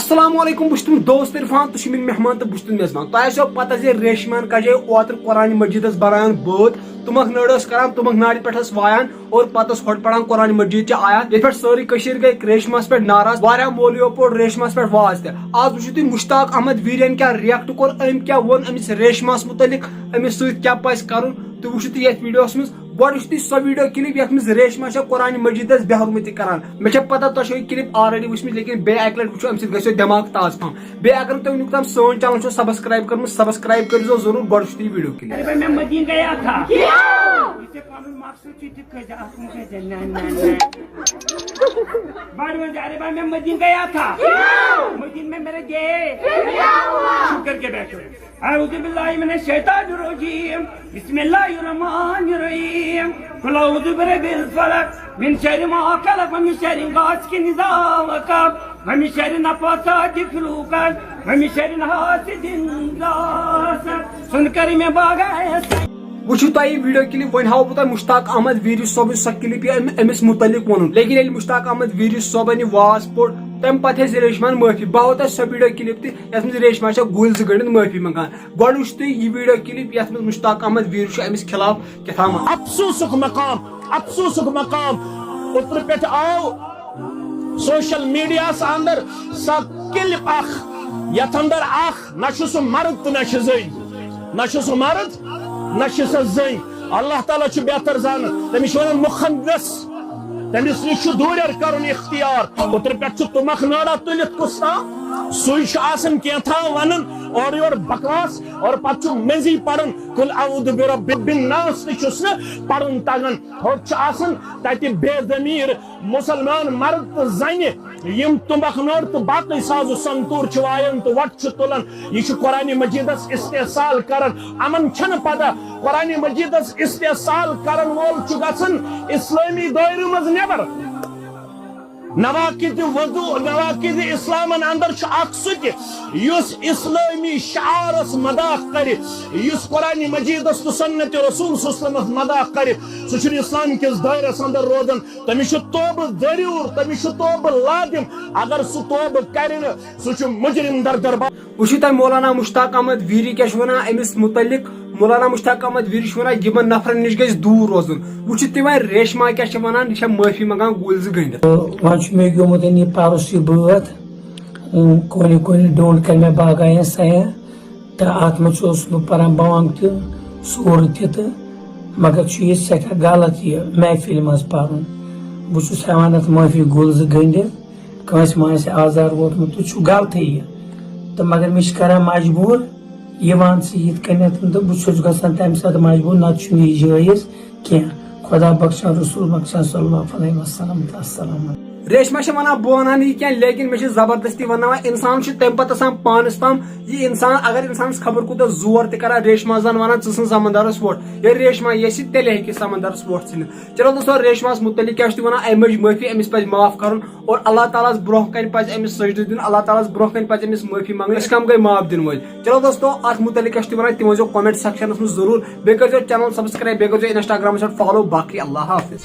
السلام علیکم بہت تم دوست عرفان تو میرے مہمان تو بہت میزبان تہ آسو پتہ ریشمان کجے اوتر قرآن مجید بران بوت تمک نڑ کران تمک ناڑ پہ وایان اور پتہ ہوٹ پڑان قرآن مجید چہ آیات یہ ساری گئی ریشمس پہ ناراض واریاہ مولیو پور ریشمس پہ واز تہ آج وچھو تھی مشتاق احمد ویرین کیا ریئیکٹ کور ام کیا ون امس ریشمس متعلق امس ست کیا پز کرن تو وچھو تھی یہ ویڈیوس مز گۄڈٕ وٕچھِو تُہۍ سۄ ویڈیو کلپ یتھ منٛز ریشما چھےٚ قرآن مجیدس بہرمتی کران مےٚ چھےٚ پتہ تۄہہِ چھو یہِ کلپ آلریڈی وٕچھمٕژ لیکن بیٚیہِ اکہِ لٹہِ وٕچھو امہِ سۭتۍ گژھیو دٮ۪ماغ تازٕ پہم بیٚیہِ اگر نہٕ تُہۍ وٕنیُک تام سٲنۍ چینل چھو سبسکرایب کٔرمٕژ سبسکرایب کٔرزیو ضروٗر گۄڈٕ وٕچھِو تُہۍ یہِ ویڈیو کلپ میں مدین گیا تھا اسے پانون مقصد تھی بڑھ میں ارے بھائی میں مدین گیا تھا مدین میں میرے گئے شکر کے بیٹھو اعوذ باللہ من الشیطان الرجیم بسم اللہ الرحمن الرحیم قل اعوذ برب الفلق من شر ما خلق ومن شر غاسق اذا وقب ومن شر النفاثات في العقد ومن شر حاسد اذا حسد سن کر میں باغا وچھو تہ یہ ویڈیو کلپ ون ہاو بہ مشتاق احمد ویری صوبن سو کلپ امس متعلق ون لیکن یل مشتاق احمد ویری صوبن یہ واز پوڑ تم پتہ ریشمان معافی بہ ہاو تہ سو ویڈیو کلپ تہ یتھ مز ریشما گل ز گنڈن معافی منگان گۄڈٕ وٕچھِو تُہۍ یہ ویڈیو کلپ یتھ مز مشتاق احمد ویری امس خلاف کتھام افسوسک مقام اتر پہ آو سوشل میڈیا اندر سا کلپ اخ یتھ اندر اخ نہ سہ مرد تو نہ زن نہ سہ مرد نہ سہ زن اللہ تعالیٰ بہتر زان تمس ونان مخنث تمس نش دور کرن اختیار اتر پہ تمک ناڑا تلت کستا سن کیتھا ونن اور یور بکواس اور پتہ مزی پڑھن کل اعوذ برب الناس تس پڑھن تگان ہوتن تتہ بے ضمیر مسلمان مرد تو زنہ یم تمبک نڑ تو باقی ساز سنتور وائن تو وٹ تلان یہ قرآن مجیدس استحصال کران امن چھن پتہ قرآن مجیدس استحصال کرن وول گژھن اسلامی دائرہ مز نیبر نواقد وضو نواقد اسلام اندر اخ سہ اس اسلامی شعارس مذاق کر اس قرآن مجیدس تو سنت رسول صلی اللہ علیہ وسلم مذاق کر سہ اسلام کس دائرس اندر روزان تمس توبہ ضرور تمس توبہ لازم اگر سہ توبہ کر سہ مجرم در دربار وچھو تہ مولانا مشتاق احمد ویری کیا ونان امس متعلق مولانا مشتاق احمد ویری ونان یمن نفرن نش گژھِ دوٗر روزُن وچھو تہ وۄنۍ ریشما کیا ونان یہ معافی منگان گول ز گنڈت وے گومت یہ پرس یہ بات کونی کونی ڈونڈ کر میں باغایا سیاح تو ات مس پران بانگ تہ سور تہ مگر یہ سٹھا غلط یہ محفل مز پرن بہس ہیوان ات معافی گول ز گنڈت کنس ما آزار ووتمت تو غلط یہ تو مگر مش کران مجبور یہ ست کنت تو بہس گھان تمہ سات مجبور نت یہ جائز کی خدا بخشان رسول بخشان صلی اللہ علیہ وسلم السلام علیکم ریشما ونان بہ ونان یہ کی لیکن مے زبردستی ون انسان تمہ پتہ آسان پانس تام یہ انسان اگر انسانس خبر کوتہ زور تہ کران ریشما زن ونان ژھن سمندرس ووٹ یہ ریشما یس تیلے ہیکہ سمندرس ووٹ ژھنت چلو دوستو ریشماس متعلق کیا ونان امہ معافی امس پز معاف کرن اور اللہ تعالیٰ برہ کن پز امس سجدہ دین اللہ تعالیٰ برہ کن پز امس معافی منگن اس کم گئی معاف دن ول چلو دوستو ات متعلق کیا ونان تم ؤنزیو کمنٹ سیکشنس مز ضرور بیٚیہِ کٔرزیو چینل سبسکرایب بیٚیہِ کٔرزیو انسٹاگرامس پٮ۪ٹھ فالو باقی اللہ حافظ